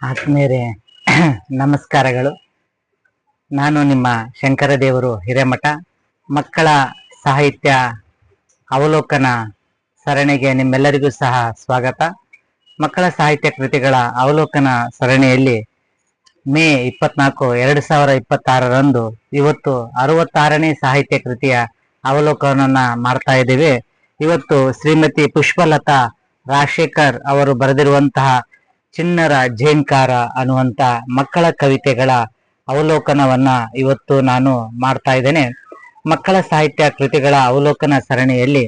ಆತ್ಮೀಯರೇ, ನಮಸ್ಕಾರಗಳು. ನಾನು ನಿಮ್ಮ ಶಂಕರದೇವರು ಹಿರೇಮಠ. ಮಕ್ಕಳ ಸಾಹಿತ್ಯ ಅವಲೋಕನ ಸರಣಿಗೆ ನಿಮ್ಮೆಲ್ಲರಿಗೂ ಸಹ ಸ್ವಾಗತ. ಮಕ್ಕಳ ಸಾಹಿತ್ಯ ಕೃತಿಗಳ ಅವಲೋಕನ ಸರಣಿಯಲ್ಲಿ ಮೇ 24, 2026 ಇವತ್ತು 66ನೇ ಸಾಹಿತ್ಯ ಕೃತಿಯ ಅವಲೋಕನವನ್ನ ಮಾಡ್ತಾ ಇದ್ದೇವೆ. ಇವತ್ತು ಶ್ರೀಮತಿ ಪುಷ್ಪಲತಾ ರಾಜಶೇಖರ್ ಅವರು ಬರೆದಿರುವಂತಹ ಚಿಣ್ಣರ ಝೇಂಕಾರ ಅನ್ನುವಂತ ಮಕ್ಕಳ ಕವಿತೆಗಳ ಅವಲೋಕನವನ್ನ ಇವತ್ತು ನಾನು ಮಾಡ್ತಾ ಇದ್ದೇನೆ. ಮಕ್ಕಳ ಸಾಹಿತ್ಯ ಕೃತಿಗಳ ಅವಲೋಕನ ಸರಣಿಯಲ್ಲಿ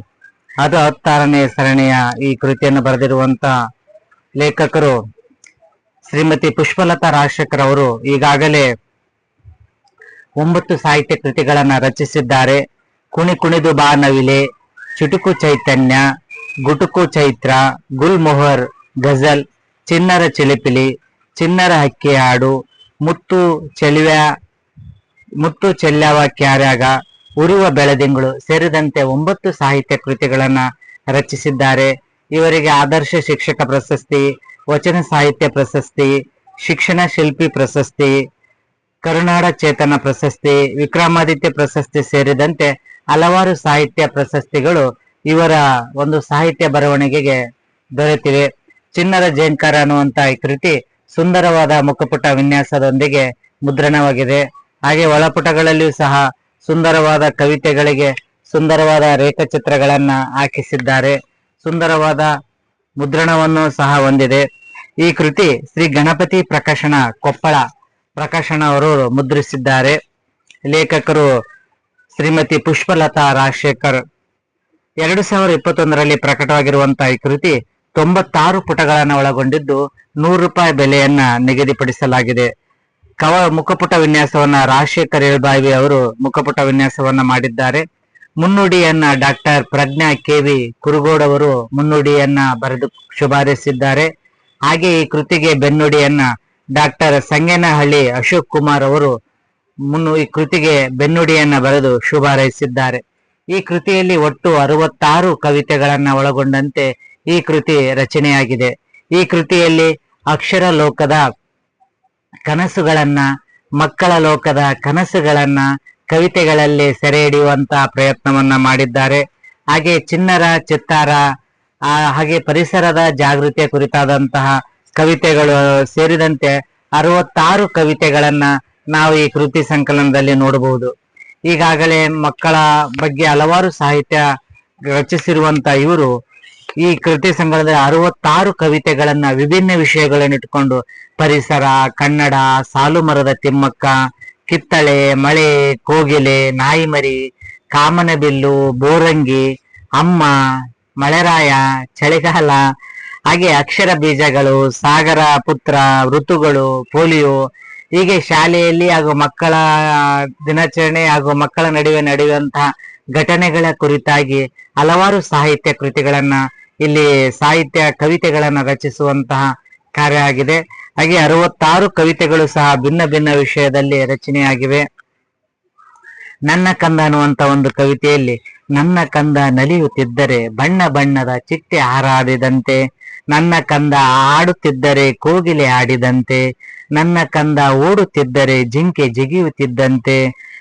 16ನೇ ಸರಣಿಯ ಈ ಕೃತಿಯನ್ನು ಬರೆದಿರುವಂತಹ ಲೇಖಕರು ಶ್ರೀಮತಿ ಪುಷ್ಪಲತಾ ರಾಜಶೇಖರ್ ಅವರು ಈಗಾಗಲೇ 9 ಸಾಹಿತ್ಯ ಕೃತಿಗಳನ್ನ ರಚಿಸಿದ್ದಾರೆ. ಕುಣಿ ಕುಣಿದು ಬಾ ನವಿಲೆ, ಚುಟುಕು ಚೈತನ್ಯ, ಗುಟುಕು ಚೈತ್ರ, ಗುಲ್ಮೊಹರ್ ಗಜಲ್, ಚಿಣ್ಣರ ಚಿಲಿಪಿಲಿ, ಚಿಣ್ಣರ ಹಕ್ಕಿ ಹಾಡು, ಮುತ್ತು ಚೆಲ್ಯಾವ ಕ್ಯಾರ್ಯಾಗ, ಉರುವ ಬೆಳದಿಂಗಳು ಸೇರಿದಂತೆ 9 ಸಾಹಿತ್ಯ ಕೃತಿಗಳನ್ನ ರಚಿಸಿದ್ದಾರೆ. ಇವರಿಗೆ ಆದರ್ಶ ಶಿಕ್ಷಕ ಪ್ರಶಸ್ತಿ, ವಚನ ಸಾಹಿತ್ಯ ಪ್ರಶಸ್ತಿ, ಶಿಕ್ಷಣ ಶಿಲ್ಪಿ ಪ್ರಶಸ್ತಿ, ಕರುನಾಡ ಚೇತನ ಪ್ರಶಸ್ತಿ, ವಿಕ್ರಮಾದಿತ್ಯ ಪ್ರಶಸ್ತಿ ಸೇರಿದಂತೆ ಹಲವಾರು ಸಾಹಿತ್ಯ ಪ್ರಶಸ್ತಿಗಳು ಇವರ ಒಂದು ಸಾಹಿತ್ಯ ಬರವಣಿಗೆಗೆ ದೊರೆತಿವೆ. ಚಿಣ್ಣರ ಝೇಂಕಾರ ಅನ್ನುವಂತ ಈ ಕೃತಿ ಸುಂದರವಾದ ಮುಖಪುಟ ವಿನ್ಯಾಸದೊಂದಿಗೆ ಮುದ್ರಣವಾಗಿದೆ. ಹಾಗೆ ಒಳಪುಟಗಳಲ್ಲಿಯೂ ಸಹ ಸುಂದರವಾದ ಕವಿತೆಗಳಿಗೆ ಸುಂದರವಾದ ರೇಖಾಚಿತ್ರಗಳನ್ನ ಹಾಕಿಸಿದ್ದಾರೆ. ಸುಂದರವಾದ ಮುದ್ರಣವನ್ನು ಸಹ ಹೊಂದಿದೆ. ಈ ಕೃತಿ ಶ್ರೀ ಗಣಪತಿ ಪ್ರಕಾಶನ ಕೊಪ್ಪಳ ಪ್ರಕಾಶನ ಅವರು ಮುದ್ರಿಸಿದ್ದಾರೆ. ಲೇಖಕರು ಶ್ರೀಮತಿ ಪುಷ್ಪಲತಾ ರಾಜಶೇಖರ್. 2021ರಲ್ಲಿ ಪ್ರಕಟವಾಗಿರುವಂತಹ ಈ ಕೃತಿ 96 ಪುಟಗಳನ್ನು ಒಳಗೊಂಡಿದ್ದು ₹100 ಬೆಲೆಯನ್ನ ನಿಗದಿಪಡಿಸಲಾಗಿದೆ. ಮುಖಪುಟ ವಿನ್ಯಾಸವನ್ನ ರಾಜಶೇಖರ್ ಎಳ್ಬಾವಿ ಅವರು ಮುಖಪುಟ ವಿನ್ಯಾಸವನ್ನ ಮಾಡಿದ್ದಾರೆ. ಮುನ್ನುಡಿಯನ್ನ ಡಾಕ್ಟರ್ ಪ್ರಜ್ಞಾ KV ಕುರುಗೋಡ್ ಅವರು ಮುನ್ನುಡಿಯನ್ನ ಬರೆದು ಶುಭಾರೈಸಿದ್ದಾರೆ. ಹಾಗೆ ಈ ಕೃತಿಗೆ ಬೆನ್ನುಡಿಯನ್ನ ಡಾಕ್ಟರ್ ಸಂಗೇನಹಳ್ಳಿ ಅಶೋಕ್ ಕುಮಾರ್ ಅವರು ಈ ಕೃತಿಗೆ ಬೆನ್ನುಡಿಯನ್ನ ಬರೆದು ಶುಭಾರೈಸಿದ್ದಾರೆ. ಈ ಕೃತಿಯಲ್ಲಿ ಒಟ್ಟು 66 ಕವಿತೆಗಳನ್ನ ಒಳಗೊಂಡಂತೆ ಈ ಕೃತಿ ರಚನೆಯಾಗಿದೆ. ಈ ಕೃತಿಯಲ್ಲಿ ಅಕ್ಷರ ಲೋಕದ ಕನಸುಗಳನ್ನ, ಮಕ್ಕಳ ಲೋಕದ ಕನಸುಗಳನ್ನ ಕವಿತೆಗಳಲ್ಲಿ ಸೆರೆ ಹಿಡಿಯುವಂತಹ ಪ್ರಯತ್ನವನ್ನ ಮಾಡಿದ್ದಾರೆ. ಹಾಗೆ ಚಿಣ್ಣರ ಚಿತ್ತಾರ, ಹಾಗೆ ಪರಿಸರದ ಜಾಗೃತಿಯ ಕುರಿತಾದಂತಹ ಕವಿತೆಗಳು ಸೇರಿದಂತೆ 66 ಕವಿತೆಗಳನ್ನ ನಾವು ಈ ಕೃತಿ ಸಂಕಲನದಲ್ಲಿ ನೋಡಬಹುದು. ಈಗಾಗಲೇ ಮಕ್ಕಳ ಬಗ್ಗೆ ಹಲವಾರು ಸಾಹಿತ್ಯ ರಚಿಸಿರುವಂತ ಇವರು ಈ ಕೃತಿ ಸಂಕಲನದಲ್ಲಿ 66 ಕವಿತೆಗಳನ್ನ ವಿಭಿನ್ನ ವಿಷಯಗಳನ್ನು ಇಟ್ಕೊಂಡು ಪರಿಸರ, ಕನ್ನಡ, ಸಾಲು ಮರದ ತಿಮ್ಮಕ್ಕ, ಕಿತ್ತಳೆ, ಮಳೆ, ಕೋಗಿಲೆ, ನಾಯಿಮರಿ, ಕಾಮನಬಿಲ್ಲು, ಬೋರಂಗಿ, ಅಮ್ಮ, ಮಳೆರಾಯ, ಚಳಿಗಾಲ, ಹಾಗೆ ಅಕ್ಷರ ಬೀಜಗಳು, ಸಾಗರ ಪುತ್ರ, ಋತುಗಳು, ಪೋಲಿಯೋ, ಹೀಗೆ ಶಾಲೆಯಲ್ಲಿ ಹಾಗೂ ಮಕ್ಕಳ ದಿನಾಚರಣೆ ಹಾಗೂ ಮಕ್ಕಳ ನಡುವೆ ನಡೆಯುವಂತಹ ಘಟನೆಗಳ ಕುರಿತಾಗಿ ಹಲವಾರು ಸಾಹಿತ್ಯ ಕೃತಿಗಳನ್ನ ಇಲ್ಲಿ ಸಾಹಿತ್ಯ ಕವಿತೆಗಳನ್ನ ರಚಿಸುವಂತಹ ಕಾರ್ಯ ಆಗಿದೆ. ಹಾಗೆ 66 ಕವಿತೆಗಳು ಸಹ ಭಿನ್ನ ಭಿನ್ನ ವಿಷಯದಲ್ಲಿ ರಚನೆಯಾಗಿವೆ. ನನ್ನ ಕಂದ ಅನ್ನುವಂತ ಒಂದು ಕವಿತೆಯಲ್ಲಿ ನನ್ನ ಕಂದ ನಲಿಯುತ್ತಿದ್ದರೆ ಬಣ್ಣ ಬಣ್ಣದ ಚಿಟ್ಟೆ ಹಾರಾಡಿದಂತೆ, ನನ್ನ ಕಂದ ಆಡುತ್ತಿದ್ದರೆ ಕೋಗಿಲೆ ಆಡಿದಂತೆ, ನನ್ನ ಕಂದ ಓಡುತ್ತಿದ್ದರೆ ಜಿಂಕೆ ಜಿಗಿಯುತ್ತಿದ್ದಂತೆ,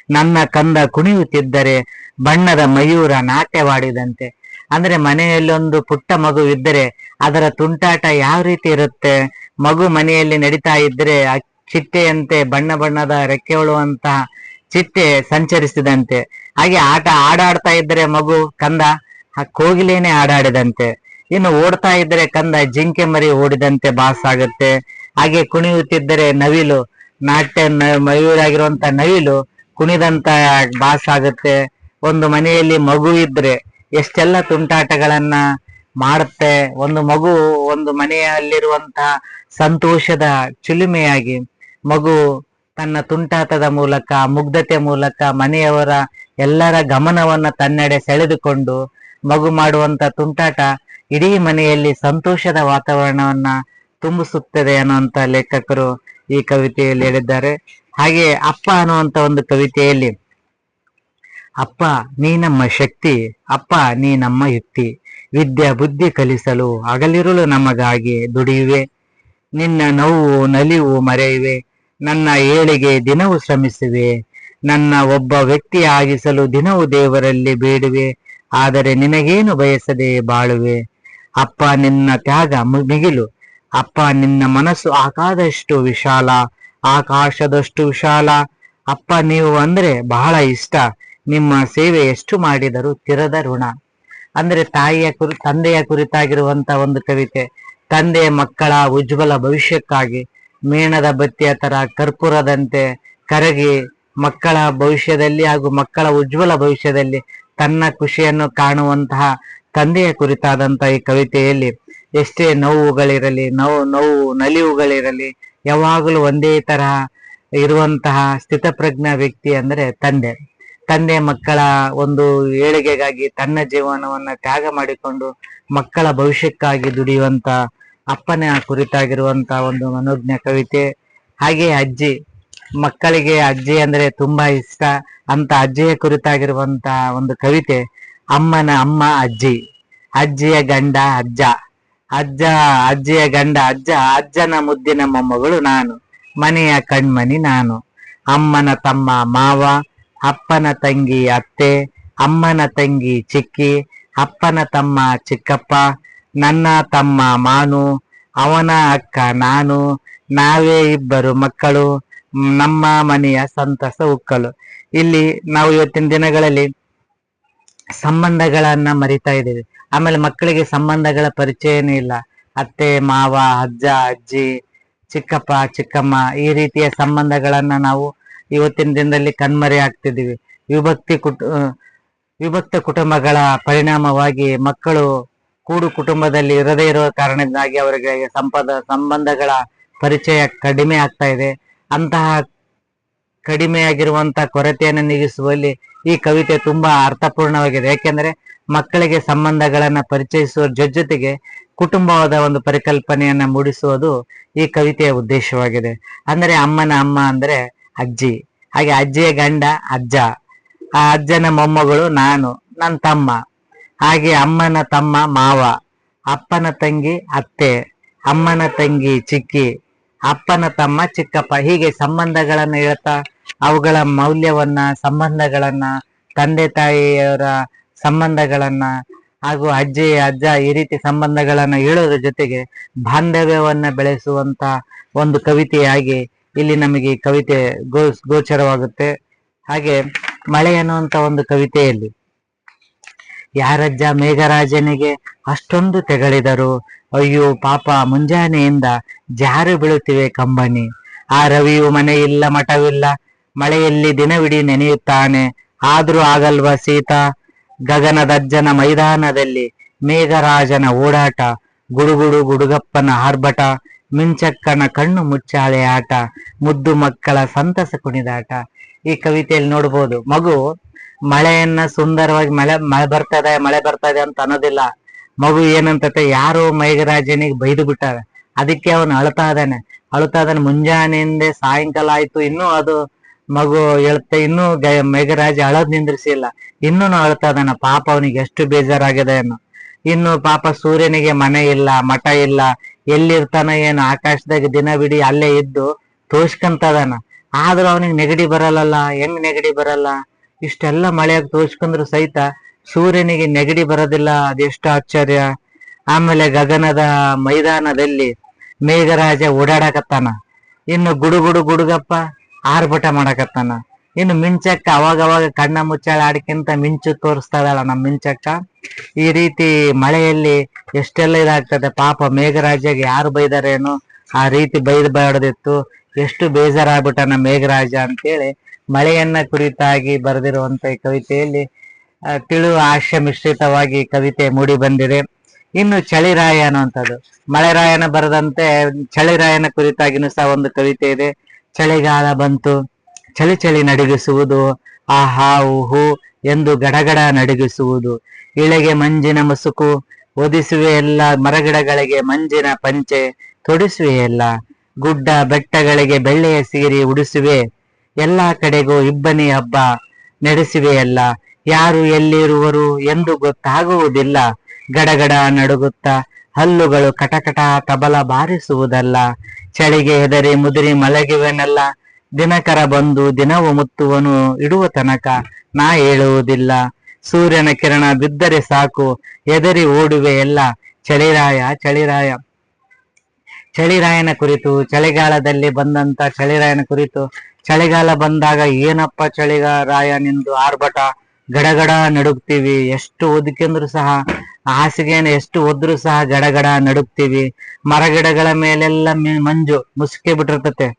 ನನ್ನ ಕಂದ ಕುಣಿಯುತ್ತಿದ್ದರೆ ಬಣ್ಣದ ಮಯೂರ ನಾಟ್ಯವಾಡಿದಂತೆ. ಅಂದ್ರೆ ಮನೆಯಲ್ಲೊಂದು ಪುಟ್ಟ ಮಗು ಇದ್ದರೆ ಅದರ ತುಂಟಾಟ ಯಾವ ರೀತಿ ಇರುತ್ತೆ, ಮಗು ಮನೆಯಲ್ಲಿ ನಡೀತಾ ಇದ್ರೆ ಆ ಚಿಟ್ಟೆಯಂತೆ ಬಣ್ಣ ಬಣ್ಣದ ರೆಕ್ಕೆ ಹೊಳುವಂತಹ ಚಿಟ್ಟೆ ಸಂಚರಿಸಿದಂತೆ, ಹಾಗೆ ಆಡಾಡ್ತಾ ಇದ್ರೆ ಮಗು ಕಂದ ಕೋಗಿಲೇನೆ ಆಡಾಡಿದಂತೆ, ಇನ್ನು ಓಡ್ತಾ ಇದ್ರೆ ಕಂದ ಜಿಂಕೆ ಮರಿ ಓಡಿದಂತೆ ಭಾಸಾಗುತ್ತೆ. ಹಾಗೆ ಕುಣಿಯುತ್ತಿದ್ದರೆ ನವಿಲು, ನಾಟ್ಯ ಮಯೂರಾಗಿರುವಂತ ನವಿಲು ಕುಣಿದಂತ ಭಾಸಾಗುತ್ತೆ. ಒಂದು ಮನೆಯಲ್ಲಿ ಮಗು ಇದ್ರೆ ಎಷ್ಟೆಲ್ಲ ತುಂಟಾಟಗಳನ್ನ ಮಾಡುತ್ತೆ. ಒಂದು ಮಗು ಒಂದು ಮನೆಯಲ್ಲಿರುವಂತಹ ಸಂತೋಷದ ಚಿಲುಮೆಯಾಗಿ ಮಗು ತನ್ನ ತುಂಟಾಟದ ಮೂಲಕ, ಮುಗ್ಧತೆ ಮೂಲಕ ಮನೆಯವರ ಎಲ್ಲರ ಗಮನವನ್ನ ತನ್ನೆಡೆ ಸೆಳೆದುಕೊಂಡು ಮಗು ಮಾಡುವಂತ ತುಂಟಾಟ ಇಡೀ ಮನೆಯಲ್ಲಿ ಸಂತೋಷದ ವಾತಾವರಣವನ್ನ ತುಂಬಿಸುತ್ತದೆ ಅನ್ನುವಂತ ಲೇಖಕರು ಈ ಕವಿತೆಯಲ್ಲಿ ಹೇಳಿದ್ದಾರೆ. ಹಾಗೆ ಅಪ್ಪ ಅನ್ನುವಂತ ಒಂದು ಕವಿತೆಯಲ್ಲಿ ಅಪ್ಪ ನೀ ನಮ್ಮ ಶಕ್ತಿ, ಅಪ್ಪ ನೀ ನಮ್ಮ ಯುಕ್ತಿ, ವಿದ್ಯಾ ಬುದ್ಧಿ ಕಲಿಸಲು ಹಗಲಿರುಳು ನಮಗಾಗಿ ದುಡಿಯುವೆ, ನಿನ್ನ ನೋವು ನಲಿವು ಮರೆಯುವೆ, ನನ್ನ ಏಳಿಗೆ ದಿನವೂ ಶ್ರಮಿಸುವೆ, ನನ್ನ ಒಬ್ಬ ವ್ಯಕ್ತಿ ಆಗಿಸಲು ದಿನವೂ ದೇವರಲ್ಲಿ ಬೇಡುವೆ, ಆದರೆ ನಿನಗೇನು ಬಯಸದೆ ಬಾಳುವೆ. ಅಪ್ಪ ನಿನ್ನ ತ್ಯಾಗ ಮಿಗಿಲು, ಅಪ್ಪ ನಿನ್ನ ಮನಸ್ಸು ಆಕಾಶದಷ್ಟು ವಿಶಾಲ. ಅಪ್ಪ ನೀವು ಅಂದ್ರೆ ಬಹಳ ಇಷ್ಟ, ನಿಮ್ಮ ಸೇವೆ ಎಷ್ಟು ಮಾಡಿದರೂ ತಿರದ ಋಣ. ಅಂದ್ರೆ ತಂದೆಯ ಕುರಿತಾಗಿರುವಂತ ಒಂದು ಕವಿತೆ. ತಂದೆ ಮಕ್ಕಳ ಉಜ್ವಲ ಭವಿಷ್ಯಕ್ಕಾಗಿ ಮೇಣದ ಬತ್ತಿಯ ತರ ಕರ್ಪೂರದಂತೆ ಕರಗಿ ಮಕ್ಕಳ ಭವಿಷ್ಯದಲ್ಲಿ ಹಾಗೂ ಮಕ್ಕಳ ಉಜ್ವಲ ಭವಿಷ್ಯದಲ್ಲಿ ತನ್ನ ಖುಷಿಯನ್ನು ಕಾಣುವಂತಹ ತಂದೆಯ ಕುರಿತಾದಂತಹ ಈ ಕವಿತೆಯಲ್ಲಿ ಎಷ್ಟೇ ನೋವುಗಳಿರಲಿ, ನೋವು ನಲಿವುಗಳಿರಲಿ, ಯಾವಾಗಲೂ ಒಂದೇ ತರಹ ಇರುವಂತಹ ಸ್ಥಿತಪ್ರಜ್ಞ ವ್ಯಕ್ತಿ ಅಂದ್ರೆ ತಂದೆ ಮಕ್ಕಳ ಒಂದು ಏಳಿಗೆಗಾಗಿ ತನ್ನ ಜೀವನವನ್ನ ತ್ಯಾಗ ಮಾಡಿಕೊಂಡು ಮಕ್ಕಳ ಭವಿಷ್ಯಕ್ಕಾಗಿ ದುಡಿಯುವಂತ ಅಪ್ಪನ ಕುರಿತಾಗಿರುವಂತ ಒಂದು ಮನೋಜ್ಞ ಕವಿತೆ. ಹಾಗೆ ಮಕ್ಕಳಿಗೆ ಅಜ್ಜಿ ಅಂದ್ರೆ ತುಂಬಾ ಇಷ್ಟ ಅಂತ ಅಜ್ಜಿಯ ಕುರಿತಾಗಿರುವಂತ ಒಂದು ಕವಿತೆ. ಅಮ್ಮನ ಅಮ್ಮ ಅಜ್ಜಿ, ಅಜ್ಜಿಯ ಗಂಡ ಅಜ್ಜ, ಅಜ್ಜಿಯ ಗಂಡ ಅಜ್ಜ, ಅಜ್ಜನ ಮುದ್ದಿನ ಮೊಮ್ಮಗಳು ನಾನು, ಮನೆಯ ಕಣ್ಮಣಿ ನಾನು. ಅಮ್ಮನ ತಮ್ಮ ಮಾವ, ಅಪ್ಪನ ತಂಗಿ ಅತ್ತೆ, ಅಮ್ಮನ ತಂಗಿ ಚಿಕ್ಕಿ, ಅಪ್ಪನ ತಮ್ಮ ಚಿಕ್ಕಪ್ಪ, ನನ್ನ ತಮ್ಮ ಮಾನು, ಅವನ ಅಕ್ಕ ನಾನು, ನಾವೇ ಇಬ್ಬರು ಮಕ್ಕಳು, ನಮ್ಮ ಮನೆಯ ಸಂತಸ ಉಕ್ಕಲು. ಇಲ್ಲಿ ನಾವು ಇವತ್ತಿನ ದಿನಗಳಲ್ಲಿ ಸಂಬಂಧಗಳನ್ನ ಮರಿತಾ ಇದ್ದೀವಿ. ಆಮೇಲೆ ಮಕ್ಕಳಿಗೆ ಸಂಬಂಧಗಳ ಪರಿಚಯನೇ ಇಲ್ಲ. ಅತ್ತೆ ಮಾವ, ಅಜ್ಜ ಅಜ್ಜಿ, ಚಿಕ್ಕಪ್ಪ ಚಿಕ್ಕಮ್ಮ, ಈ ರೀತಿಯ ಸಂಬಂಧಗಳನ್ನ ನಾವು ಇವತ್ತಿನ ದಿನದಲ್ಲಿ ಕಣ್ಮರೆ ಆಗ್ತಿದ್ದೀವಿ. ವಿಭಕ್ತ ಕುಟುಂಬಗಳ ಪರಿಣಾಮವಾಗಿ ಮಕ್ಕಳು ಕೂಡು ಕುಟುಂಬದಲ್ಲಿ ಇರದೇ ಇರುವ ಕಾರಣದಿಂದಾಗಿ ಅವರಿಗೆ ಸಂಬಂಧಗಳ ಪರಿಚಯ ಕಡಿಮೆ ಆಗ್ತಾ ಇದೆ. ಅಂತಹ ಕಡಿಮೆಯಾಗಿರುವಂತಹ ಕೊರತೆಯನ್ನು ನೀಗಿಸುವಲ್ಲಿ ಈ ಕವಿತೆ ತುಂಬಾ ಅರ್ಥಪೂರ್ಣವಾಗಿದೆ. ಯಾಕೆಂದ್ರೆ ಮಕ್ಕಳಿಗೆ ಸಂಬಂಧಗಳನ್ನ ಪರಿಚಯಿಸುವ ಜೊತೆಗೆ ಕುಟುಂಬವಾದ ಒಂದು ಪರಿಕಲ್ಪನೆಯನ್ನ ಮೂಡಿಸುವುದು ಈ ಕವಿತೆಯ ಉದ್ದೇಶವಾಗಿದೆ. ಅಂದ್ರೆ ಅಮ್ಮನ ಅಮ್ಮ ಅಂದ್ರೆ ಅಜ್ಜಿ, ಹಾಗೆ ಅಜ್ಜಿಯ ಗಂಡ ಅಜ್ಜ, ಆ ಅಜ್ಜನ ಮೊಮ್ಮಗಳು ನಾನು, ನನ್ನ ತಮ್ಮ, ಹಾಗೆ ಅಮ್ಮನ ತಮ್ಮ ಮಾವ, ಅಪ್ಪನ ತಂಗಿ ಅತ್ತೆ, ಅಮ್ಮನ ತಂಗಿ ಚಿಕ್ಕಿ, ಅಪ್ಪನ ತಮ್ಮ ಚಿಕ್ಕಪ್ಪ. ಹೀಗೆ ಸಂಬಂಧಗಳನ್ನ ಹೇಳ್ತಾ ಅವುಗಳ ಮೌಲ್ಯವನ್ನ, ಸಂಬಂಧಗಳನ್ನ, ತಂದೆ ತಾಯಿಯವರ ಸಂಬಂಧಗಳನ್ನ ಹಾಗೂ ಅಜ್ಜಿ ಅಜ್ಜ ಈ ರೀತಿ ಸಂಬಂಧಗಳನ್ನ ಹೇಳೋದ್ರ ಜೊತೆಗೆ ಬಾಂಧವ್ಯವನ್ನ ಬೆಳೆಸುವಂತ ಒಂದು ಕವಿತೆಯಾಗಿ ಇಲ್ಲಿ ನಮಗೆ ಕವಿತೆ ಗೋಚರವಾಗುತ್ತೆ. ಹಾಗೆ ಮಳೆ ಅನ್ನುವಂತ ಒಂದು ಕವಿತೆಯಲ್ಲಿ ಯಾರಜ್ಜ ಮೇಘರಾಜನಿಗೆ ಅಷ್ಟೊಂದು ತೆಗಳಿದರು, ಅಯ್ಯೋ ಪಾಪ ಮುಂಜಾನೆಯಿಂದ ಜಾರು ಬೀಳುತ್ತಿವೆ ಕಂಬನಿ, ಆ ರವಿಯು ಮನೆಯಿಲ್ಲ ಮಠವಿಲ್ಲ, ಮಳೆಯಲ್ಲಿ ದಿನವಿಡೀ ನೆನೆಯುತ್ತಾನೆ, ಆದ್ರೂ ಆಗಲ್ವ ಸೀತ, ಗಗನದಜ್ಜನ ಮೈದಾನದಲ್ಲಿ ಮೇಘರಾಜನ ಓಡಾಟ, ಗುಡುಗುಡು ಗುಡುಗಪ್ಪನ ಆರ್ಭಟ, ಮಿಂಚಕ್ಕನ ಕಣ್ಣು ಮುಚ್ಚಾಲೆ ಆಟ, ಮುದ್ದು ಮಕ್ಕಳ ಸಂತಸ ಕುಣಿದಾಟ. ಈ ಕವಿತೆಯಲ್ಲಿ ನೋಡ್ಬೋದು, ಮಗು ಮಳೆಯನ್ನ ಸುಂದರವಾಗಿ ಮಳೆ ಬರ್ತದೆ ಅಂತ ಅನ್ನೋದಿಲ್ಲ. ಮಗು ಏನಂತತೆ, ಯಾರೋ ಮೇಘರಾಜನಿಗೆ ಬೈದು ಬಿಟ್ಟಾರೆ, ಅದಕ್ಕೆ ಅವನು ಅಳ್ತಾ ಇದ್ದಾನೆ. ಮುಂಜಾನೆಯಿಂದ ಸಾಯಂಕಾಲ ಆಯ್ತು, ಇನ್ನೂ ಅದು ಮಗು ಹೇಳ್ತಾ, ಇನ್ನೂ ಮೇಘರಾಜ ಅಳೋದ್ ನಿಂದ್ರಿಸಿಲ್ಲ, ಇನ್ನೂ ಅಳ್ತಾ ಇದ್ದಾನೆ. ಪಾಪ ಅವನಿಗೆ ಎಷ್ಟು ಬೇಜಾರಾಗಿದೆ ಅನ್ನೋ. ಇನ್ನು ಪಾಪ ಸೂರ್ಯನಿಗೆ ಮನೆ ಇಲ್ಲ ಮಠ ಇಲ್ಲ, ಎಲ್ಲಿರ್ತಾನ ಏನು, ಆಕಾಶದಾಗ ದಿನವಿಡೀ ಅಲ್ಲೇ ಇದ್ದು ತೋರ್ಸ್ಕಂತ ಇದಾನ. ಆದ್ರೂ ಅವನಿಗೆ ನೆಗಡಿ ಬರಲ್ಲ. ಹೆಂಗ್ ನೆಗಡಿ ಬರಲ್ಲ? ಇಷ್ಟೆಲ್ಲ ಮಳೆಯಾಗಿ ತೋರ್ಸ್ಕೊಂಡ್ರು ಸಹಿತ ಸೂರ್ಯನಿಗೆ ನೆಗಡಿ ಬರೋದಿಲ್ಲ, ಅದೆಷ್ಟು ಆಶ್ಚರ್ಯ. ಆಮೇಲೆ ಗಗನದ ಮೈದಾನದಲ್ಲಿ ಮೇಘರಾಜ ಓಡಾಡಕತ್ತಾನ, ಇನ್ನು ಗುಡುಗುಡು ಗುಡುಗಪ್ಪ ಆರ್ಭಟ ಮಾಡಕತ್ತಾನ, ಇನ್ನು ಮಿಂಚಕ್ಕ ಅವಾಗವಾಗ ಕಣ್ಣ ಮುಚ್ಚಾಳ ಆಡ್ಕಿಂತ ಮಿಂಚು ತೋರಿಸ್ತಾ ಇದ್ದಾಳ ನಮ್ ಮಿಂಚಕ್ಕ. ಈ ರೀತಿ ಮಳೆಯಲ್ಲಿ ಎಷ್ಟೆಲ್ಲ ಇದಾಗ್ತದೆ. ಪಾಪ ಮೇಘರಾಜಗೆ ಯಾರು ಬೈದಾರೇನೋ, ಆ ರೀತಿ ಬೈದಬಾರ್ದಿತ್ತು. ಎಷ್ಟು ಬೇಜಾರಾಗ್ಬಿಟ್ಟನ ಮೇಘರಾಜ ಅಂತೇಳಿ ಮಳೆಯನ್ನ ಕುರಿತಾಗಿ ಬರೆದಿರುವಂತ ಈ ಕವಿತೆಯಲ್ಲಿ ತಿಳು ಹಾಸ್ಯ ಮಿಶ್ರಿತವಾಗಿ ಕವಿತೆ ಮೂಡಿ ಬಂದಿದೆ. ಇನ್ನು ಚಳಿರಾಯ ಅನ್ನುವಂಥದ್ದು, ಮಳೆರಾಯನ ಬರೆದಂತೆ ಚಳಿರಾಯನ ಕುರಿತಾಗಿನೂ ಸಹ ಒಂದು ಕವಿತೆ ಇದೆ. ಚಳಿಗಾಲ ಬಂತು, ಚಳಿ ಚಳಿ ನಡುಗಿಸುವುದು, ಆಹಾ ಊಹು ಎಂದು ಗಡಗಡ ನಡುಗಿಸುವುದು, ಇಳೆಗೆ ಮಂಜಿನ ಮುಸುಕು ಒದಿಸುವೆ ಎಲ್ಲ, ಮರಗಿಡಗಳಿಗೆ ಮಂಜಿನ ಪಂಚೆ ತೊಡಿಸುವೆ ಎಲ್ಲ, ಗುಡ್ಡ ಬೆಟ್ಟಗಳಿಗೆ ಬೆಳ್ಳೆಯ ಸೀರೆ ಉಡಿಸುವೆ, ಎಲ್ಲಾ ಕಡೆಗೂ ಇಬ್ಬನಿ ಹಬ್ಬ ನಡೆಸುವೆ ಎಲ್ಲ, ಯಾರು ಎಲ್ಲಿರುವರು ಎಂದು ಗೊತ್ತಾಗುವುದಿಲ್ಲ, ಗಡಗಡ ನಡುಗುತ್ತಾ ಹಲ್ಲುಗಳು ಕಟಕಟ ತಬಲ ಬಾರಿಸುವುದಲ್ಲ. ಚಳಿಗೆ ಹೆದರಿ ಮುದುರಿ ಮಲಗಿವೆನಲ್ಲ. ದಿನಕರ ಬಂದು ದಿನವು ಮುತ್ತುವನು ಇಡುವ ತನಕ ನಾ ಹೇಳುವುದಿಲ್ಲ. ಸೂರ್ಯನ ಕಿರಣ ಬಿದ್ದರೆ ಸಾಕು ಹೆದರಿ ಓಡುವೆ ಎಲ್ಲ. ಚಳಿರಾಯ ಚಳಿರಾಯ. ಚಳಿರಾಯನ ಕುರಿತು, ಚಳಿಗಾಲದಲ್ಲಿ ಬಂದಂತ ಚಳಿರಾಯನ ಕುರಿತು. ಚಳಿಗಾಲ ಬಂದಾಗ ಏನಪ್ಪ ಚಳಿಗಾರಾಯ ನಿಂದು ಆರ್ಭಟ, ಗಡಗಡ ನಡುಗ್ತೀವಿ. ಎಷ್ಟು ಒದಕೆಂದ್ರು ಸಹ, ಹಾಸಿಗೆನ ಎಷ್ಟು ಒದ್ರು ಸಹ ಗಡಗಡ ನಡುಗ್ತೀವಿ. ಮರಗಿಡಗಳ ಮೇಲೆಲ್ಲ ಮಂಜು ಮುಸುಕೆ ಬಿಟ್ಟಿರ್ತತೆ.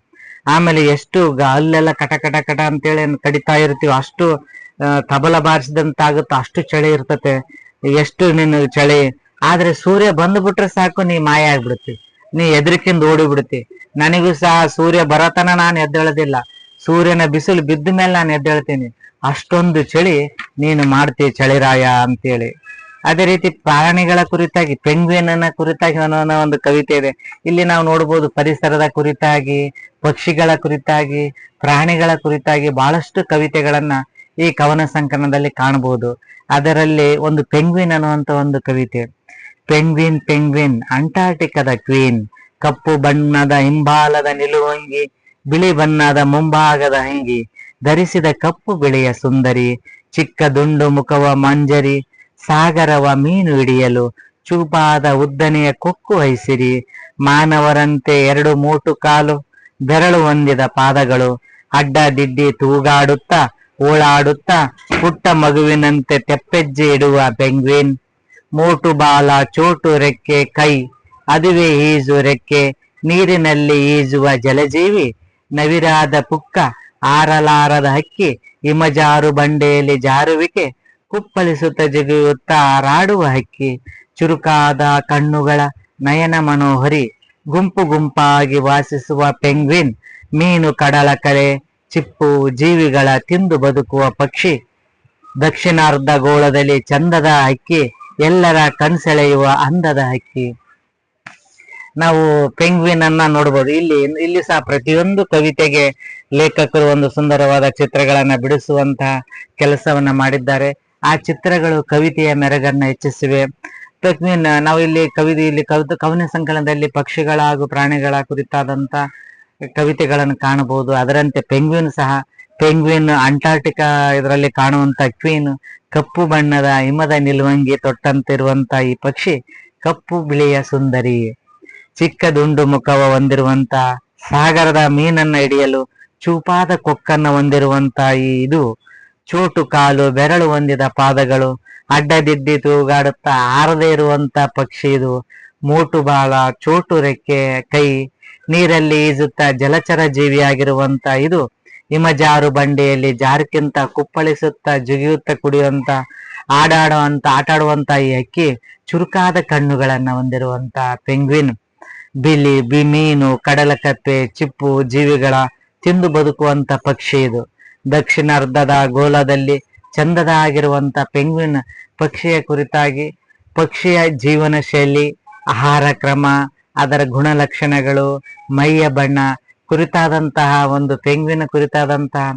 ಆಮೇಲೆ ಎಷ್ಟು ಅಲ್ಲೆಲ್ಲ ಕಟ ಕಟ ಕಟ ಅಂತೇಳಿ ಕಡಿತಾ ಇರ್ತೀವಿ. ಅಷ್ಟು ತಬಲ ಬಾರಿಸಿದಂತಾಗುತ್ತ, ಅಷ್ಟು ಚಳಿ ಇರ್ತತೆ. ಎಷ್ಟು ನಿನ್ನ ಚಳಿ. ಆದ್ರೆ ಸೂರ್ಯ ಬಂದ್ಬಿಟ್ರೆ ಸಾಕು, ನೀ ಮಾಯ ಆಗ್ಬಿಡ್ತಿ, ನೀ ಎದ್ರಿಕಿಂದ ಓಡಿ ಬಿಡ್ತಿ. ನನಗೂ ಸಹ ಸೂರ್ಯ ಬರತನ ನಾನು ಎದ್ದೇಳೋದಿಲ್ಲ, ಸೂರ್ಯನ ಬಿಸಿಲು ಬಿದ್ದ ಮೇಲೆ ನಾನು ಎದ್ದೇಳ್ತೀನಿ. ಅಷ್ಟೊಂದು ಚಳಿ ನೀನು ಮಾಡ್ತಿ ಚಳಿರಾಯ ಅಂತೇಳಿ. ಅದೇ ರೀತಿ ಪ್ರಾಣಿಗಳ ಕುರಿತಾಗಿ, ಪೆಂಗ್ವಿನ್ನ ಕುರಿತಾಗಿ ಅನ್ನೋ ಒಂದು ಕವಿತೆ ಇದೆ. ಇಲ್ಲಿ ನಾವು ನೋಡ್ಬೋದು ಪರಿಸರದ ಕುರಿತಾಗಿ, ಪಕ್ಷಿಗಳ ಕುರಿತಾಗಿ, ಪ್ರಾಣಿಗಳ ಕುರಿತಾಗಿ ಬಹಳಷ್ಟು ಕವಿತೆಗಳನ್ನ ಈ ಕವನ ಸಂಕಲನದಲ್ಲಿ ಕಾಣಬಹುದು. ಅದರಲ್ಲಿ ಒಂದು ಪೆಂಗ್ವಿನ್ ಅನ್ನುವಂತ ಒಂದು ಕವಿತೆ. ಪೆಂಗ್ವಿನ್ ಪೆಂಗ್ವಿನ್ ಅಂಟಾರ್ಟಿಕದ ಕ್ವೀನ್, ಕಪ್ಪು ಬಣ್ಣದ ಹಿಂಬಾಲದ ನಿಲುವಂಗಿ, ಬಿಳಿ ಬಣ್ಣದ ಮುಂಭಾಗದ ಅಂಗಿ, ಧರಿಸಿದ ಕಪ್ಪು ಬಿಳಿಯ ಸುಂದರಿ, ಚಿಕ್ಕ ದುಂಡು ಮುಖವ ಮಂಜರಿ, ಸಾಗರವ ಮೀನು ಹಿಡಿಯಲು ಚೂಪಾದ ಉದ್ದನೆಯ ಕೊಕ್ಕು ವಹಿಸಿರಿ, ಮಾನವರಂತೆ 2 ಮೂಟು ಕಾಲು, ಬೆರಳು ಹೊಂದಿದ ಪಾದಗಳು, ಅಡ್ಡ ದಿಡ್ಡಿ ತೂಗಾಡುತ್ತಾ ಓಳಾಡುತ್ತಾ ಪುಟ್ಟ ಮಗುವಿನಂತೆ ತೆಪ್ಪೆಜ್ಜೆ ಇಡುವ ಪೆಂಗ್ವಿನ್, ಮೋಟು ಬಾಲ ಚೋಟು ರೆಕ್ಕೆ ಕೈ, ಅದುವೇ ಈಜು ರೆಕ್ಕೆ, ನೀರಿನಲ್ಲಿ ಈಜುವ ಜಲಜೀವಿ, ನವಿರಾದ ಪುಕ್ಕ, ಆರಲಾರದ ಹಕ್ಕಿ, ಹಿಮಜಾರು ಬಂಡೆಯಲ್ಲಿ ಜಾರುವಿಕೆ, ಕುಪ್ಪಳಿಸುತ್ತ ಜಿಗಿಯುತ್ತಾ ಹಾರಾಡುವ ಹಕ್ಕಿ, ಚುರುಕಾದ ಕಣ್ಣುಗಳ ನಯನ ಮನೋಹರಿ, ಗುಂಪು ಗುಂಪಾಗಿ ವಾಸಿಸುವ ಪೆಂಗ್ವಿನ್, ಮೀನು ಕಡಲ ಕಲೆ ಚಿಪ್ಪು ಜೀವಿಗಳ ತಿಂದು ಬದುಕುವ ಪಕ್ಷಿ, ದಕ್ಷಿಣಾರ್ಧಗೋಳದಲ್ಲಿ ಚಂದದ ಹಕ್ಕಿ, ಎಲ್ಲರ ಕಣ್ಸೆಳೆಯುವ ಅಂದದ ಹಕ್ಕಿ. ನಾವು ಪೆಂಗ್ವಿನ್ ಅನ್ನ ನೋಡ್ಬೋದು. ಇಲ್ಲಿ ಸಹ ಪ್ರತಿಯೊಂದು ಕವಿತೆಗೆ ಲೇಖಕರು ಒಂದು ಸುಂದರವಾದ ಚಿತ್ರಗಳನ್ನ ಬಿಡಿಸುವಂತಹ ಕೆಲಸವನ್ನ ಮಾಡಿದ್ದಾರೆ. ಆ ಚಿತ್ರಗಳು ಕವಿತೆಯ ಮೆರಗನ್ನ ಹೆಚ್ಚಿಸಿವೆ. ಪೆಂಗ್ವಿನ್ ನಾವು ಇಲ್ಲಿ ಕವನ ಸಂಕಲನದಲ್ಲಿ ಪಕ್ಷಿಗಳ ಹಾಗೂ ಪ್ರಾಣಿಗಳ ಕುರಿತಾದಂತ ಕವಿತೆಗಳನ್ನು ಕಾಣಬಹುದು. ಅದರಂತೆ ಪೆಂಗ್ವಿನ್ ಸಹ, ಪೆಂಗ್ವಿನ್ ಅಂಟಾರ್ಟಿಕಾ ಇದರಲ್ಲಿ ಕಾಣುವಂತ ಕ್ವೀನ್, ಕಪ್ಪು ಬಣ್ಣದ ಹಿಮದ ನಿಲುವಂಗಿ ತೊಟ್ಟಂತಿರುವಂತ ಈ ಪಕ್ಷಿ, ಕಪ್ಪು ಬಿಳಿಯ ಸುಂದರಿ, ಚಿಕ್ಕ ದುಂಡು ಮುಖವ ಹೊಂದಿರುವಂತ, ಸಾಗರದ ಮೀನನ್ನ ಹಿಡಿಯಲು ಚೂಪಾದ ಕೊಕ್ಕನ್ನ ಹೊಂದಿರುವಂತ ಇದು, ಚೋಟು ಕಾಲು, ಬೆರಳು ಹೊಂದಿದ ಪಾದಗಳು, ಅಡ್ಡದಿಡ್ಡಿ ತೂಗಾಡುತ್ತಾ ಹಾರದೇ ಇರುವಂತ ಪಕ್ಷಿ ಇದು, ಮೋಟು ಬಾಲ ಚೋಟು ರೆಕ್ಕೆ ಕೈ, ನೀರಲ್ಲಿ ಈಜುತ್ತಾ ಜಲಚರ ಜೀವಿಯಾಗಿರುವಂತ ಇದು, ಹಿಮಜಾರು ಬಂಡೆಯಲ್ಲಿ ಜಾರಕ್ಕಿಂತ ಕುಪ್ಪಳಿಸುತ್ತಾ ಜಿಗಿಯುತ್ತ ಕುಡಿಯುವಂತ ಆಟಾಡುವಂತ ಈ ಹಕ್ಕಿ, ಚುರುಕಾದ ಕಣ್ಣುಗಳನ್ನ ಹೊಂದಿರುವಂತ ಪೆಂಗ್ವಿನ್, ಬಿಳಿ ಮೀನು ಕಡಲಕಪ್ಪೆ ಚಿಪ್ಪು ಜೀವಿಗಳ ತಿಂದು ಬದುಕುವಂತ ಪಕ್ಷಿ ಇದು. ದಕ್ಷಿಣಾರ್ಧದ ಗೋಳದಲ್ಲಿ ಚಂದದ ಆಗಿರುವಂತ ಪೆಂಗ್ವಿನ್ ಪಕ್ಷಿಯ ಕುರಿತಾಗಿ, ಪಕ್ಷಿಯ ಜೀವನ ಶೈಲಿ, ಆಹಾರ ಕ್ರಮ, ಅದರ ಗುಣಲಕ್ಷಣಗಳು, ಮೈಯ ಬಣ್ಣ ಕುರಿತಾದಂತಹ ಒಂದು ಪೆಂಗ್ವಿನ್ ಕುರಿತಾದಂತಹ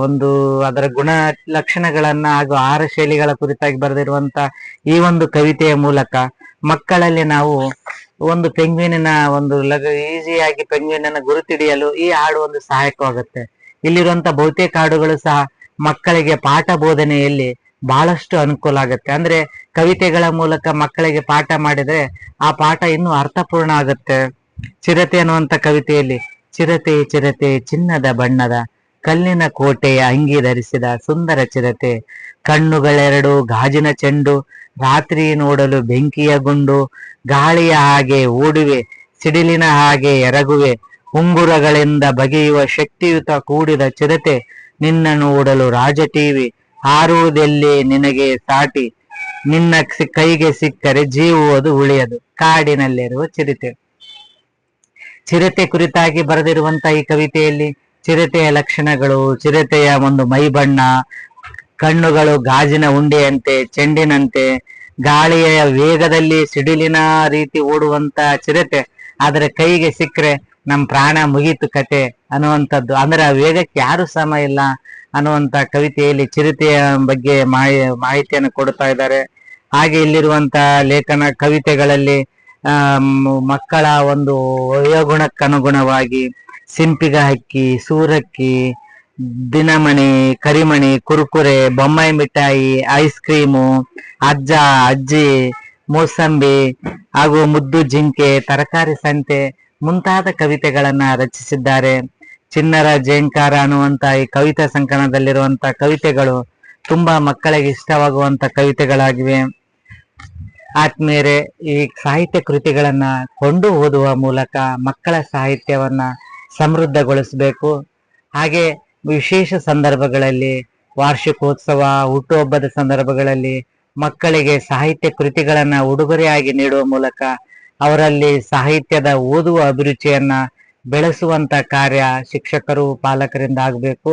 ಒಂದು ಅದರ ಗುಣ ಲಕ್ಷಣಗಳನ್ನ ಹಾಗೂ ಆಹಾರ ಶೈಲಿಗಳ ಕುರಿತಾಗಿ ಬರೆದಿರುವಂತ ಈ ಒಂದು ಕವಿತೆಯ ಮೂಲಕ ಮಕ್ಕಳಲ್ಲಿ ನಾವು ಒಂದು ಪೆಂಗ್ವಿನಿನ ಒಂದು ಈಸಿಯಾಗಿ ಪೆಂಗ್ವಿನನ್ನ ಗುರುತಿಡಿಯಲು ಈ ಹಾಡು ಒಂದು ಸಹಾಯಕವಾಗುತ್ತೆ. ಇಲ್ಲಿರುವಂತ ಬಹುತೇಕ ಹಾಡುಗಳು ಸಹ ಮಕ್ಕಳಿಗೆ ಪಾಠ ಬೋಧನೆಯಲ್ಲಿ ಬಹಳಷ್ಟು ಅನುಕೂಲ ಆಗುತ್ತೆ. ಅಂದ್ರೆ ಕವಿತೆಗಳ ಮೂಲಕ ಮಕ್ಕಳಿಗೆ ಪಾಠ ಮಾಡಿದ್ರೆ ಆ ಪಾಠ ಇನ್ನೂ ಅರ್ಥಪೂರ್ಣ ಆಗುತ್ತೆ. ಚಿರತೆ ಅನ್ನುವಂತ ಕವಿತೆಯಲ್ಲಿ, ಚಿರತೆ ಚಿರತೆ ಚಿನ್ನದ ಬಣ್ಣದ, ಕಲ್ಲಿನ ಕೋಟೆಯ ಅಂಗಿ ಧರಿಸಿದ ಸುಂದರ ಚಿರತೆ, ಕಣ್ಣುಗಳೆರಡು ಗಾಜಿನ ಚೆಂಡು, ರಾತ್ರಿ ನೋಡಲು ಬೆಂಕಿಯ ಗುಂಡು, ಗಾಳಿಯ ಹಾಗೆ ಓಡುವೆ, ಸಿಡಿಲಿನ ಹಾಗೆ ಎರಗುವೆ, ಉಂಗುರಗಳಿಂದ ಬಗೆಯುವ ಶಕ್ತಿಯುತ ಕೂಡಿದ ಚಿರತೆ, ನಿನ್ನ ನೋಡಲು ರಾಜ ಟಿವಿ, ಹಾರುವುದೆಲ್ಲಿ ನಿನಗೆ ಸಾಟಿ, ನಿನ್ನ ಕೈಗೆ ಸಿಕ್ಕರೆ ಜೀವುವುದು ಉಳಿಯದು, ಕಾಡಿನಲ್ಲಿರುವ ಚಿರತೆ. ಚಿರತೆ ಕುರಿತಾಗಿ ಬರೆದಿರುವಂತ ಈ ಕವಿತೆಯಲ್ಲಿ ಚಿರತೆಯ ಲಕ್ಷಣಗಳು, ಚಿರತೆಯ ಒಂದು ಮೈಬಣ್ಣ, ಕಣ್ಣುಗಳು ಗಾಜಿನ ಉಂಡೆಯಂತೆ ಚೆಂಡಿನಂತೆ, ಗಾಳಿಯ ವೇಗದಲ್ಲಿ ಸಿಡಿಲಿನ ರೀತಿ ಓಡುವಂತ ಚಿರತೆ, ಅದರ ಕೈಗೆ ಸಿಕ್ಕರೆ ನಮ್ ಪ್ರಾಣ ಮುಗೀತು ಕತೆ ಅನ್ನುವಂಥದ್ದು. ಅಂದ್ರೆ ಆ ವೇಗಕ್ಕೆ ಯಾರು ಸಮ ಇಲ್ಲ ಅನ್ನುವಂತ ಕವಿತೆಯಲ್ಲಿ ಚಿರತೆಯ ಬಗ್ಗೆ ಮಾಹಿತಿಯನ್ನು ಕೊಡ್ತಾ ಇದ್ದಾರೆ. ಹಾಗೆ ಇಲ್ಲಿರುವಂತಹ ಲೇಖನ ಕವಿತೆಗಳಲ್ಲಿ ಮಕ್ಕಳ ಒಂದು ವಯೋಗುಣಕ್ಕನುಗುಣವಾಗಿ ಸಿಂಪಿಗ ಹಕ್ಕಿ, ಸೂರಕ್ಕಿ, ದಿನಮಣಿ, ಕರಿಮಣಿ, ಕುರುಕುರೆ, ಬೊಂಬಾಯಿ ಮಿಠಾಯಿ, ಐಸ್ ಕ್ರೀಮು, ಅಜ್ಜ ಅಜ್ಜಿ, ಮೋಸಂಬಿ ಹಾಗೂ ಮುದ್ದು ಜಿಂಕೆ, ತರಕಾರಿ ಸಂತೆ ಮುಂತಾದ ಕವಿತೆಗಳನ್ನ ರಚಿಸಿದ್ದಾರೆ. ಚಿಣ್ಣರ ಜೇಂಕಾರ ಅನ್ನುವಂತ ಈ ಕವಿತಾ ಸಂಕಲನದಲ್ಲಿರುವಂತ ಕವಿತೆಗಳು ತುಂಬಾ ಮಕ್ಕಳಿಗೆ ಇಷ್ಟವಾಗುವಂತ ಕವಿತೆಗಳಾಗಿವೆ. ಆತ್ಮೀಯರೇ, ಈ ಸಾಹಿತ್ಯ ಕೃತಿಗಳನ್ನ ಕೊಂಡು ಓದುವ ಮೂಲಕ ಮಕ್ಕಳ ಸಾಹಿತ್ಯವನ್ನ ಸಮೃದ್ಧಗೊಳಿಸಬೇಕು. ಹಾಗೆ ವಿಶೇಷ ಸಂದರ್ಭಗಳಲ್ಲಿ, ವಾರ್ಷಿಕೋತ್ಸವ, ಹುಟ್ಟುಹಬ್ಬದ ಸಂದರ್ಭಗಳಲ್ಲಿ ಮಕ್ಕಳಿಗೆ ಸಾಹಿತ್ಯ ಕೃತಿಗಳನ್ನ ಉಡುಗೊರೆಯಾಗಿ ನೀಡುವ ಮೂಲಕ ಅವರಲ್ಲಿ ಸಾಹಿತ್ಯದ ಓದುವ ಅಭಿರುಚಿಯನ್ನ ಬೆಳೆಸುವಂತ ಕಾರ್ಯ ಶಿಕ್ಷಕರು, ಪಾಲಕರಿಂದ ಆಗಬೇಕು.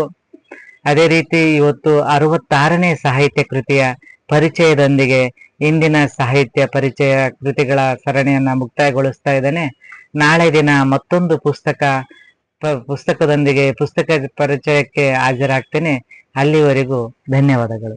ಅದೇ ರೀತಿ ಇವತ್ತು 66ನೇ ಸಾಹಿತ್ಯ ಕೃತಿಯ ಪರಿಚಯದೊಂದಿಗೆ ಇಂದಿನ ಸಾಹಿತ್ಯ ಪರಿಚಯ ಕೃತಿಗಳ ಸರಣಿಯನ್ನ ಮುಕ್ತಾಯಗೊಳಿಸ್ತಾ ಇದ್ದೇನೆ. ನಾಳೆ ದಿನ ಮತ್ತೊಂದು ಪುಸ್ತಕದೊಂದಿಗೆ ಪುಸ್ತಕ ಪರಿಚಯಕ್ಕೆ ಹಾಜರಾಗ್ತೇನೆ. ಅಲ್ಲಿವರೆಗೂ ಧನ್ಯವಾದಗಳು.